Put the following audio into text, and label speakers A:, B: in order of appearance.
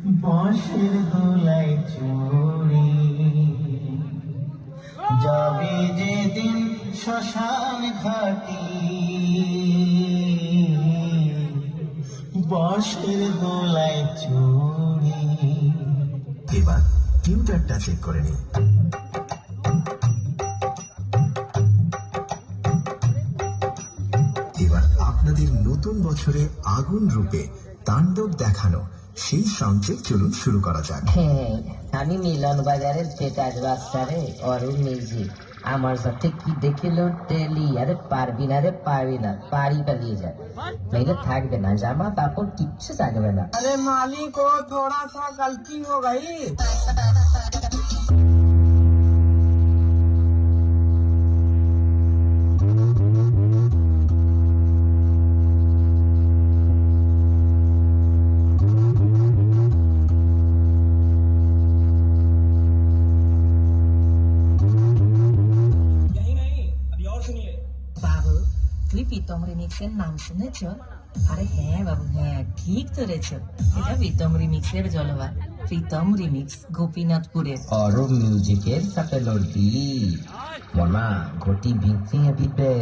A: বাঁশের দোলায় চড়ে যাবে যেদিন শ্মশান ঘাটি, বাঁশের দোলায় চড়ে।
B: এবার টিউটারটা চেক করে নিন। এবার আপনাদের নতুন বছরে আগুন রূপে তাণ্ডব দেখানো সেই সাউন্ডচেক চলুন শুরু করা যাক।
C: হ্যাঁ, আমি মিলন বাজারের জেঠার বাচ্চা রে, অরুণ মিউজিক। আমার সাথে কি দেখিল টেলি। আরে পারবি না রে, পারবি না, পারি পালিয়ে যাবে, মেয়েদের থাকবে না, জামা কাপড় কিচ্ছু থাকবে না।
D: अरे मालिक को थोड़ा सा गलती हो गई।
E: বাবু, তুই প্রীতম রিমিক্সের নাম শুনেছ? আরে হ্যাঁ বাবু, হ্যাঁ ঠিক ধরেছ, এটা প্রীতম রিমিক্সের জলবা। প্রীতম রিমিক্স, গোপীনাথপুরের।
C: অরুণ মিউজিকের সাথে লড়বি মনা, ঘটি ভিংসিং পিপে।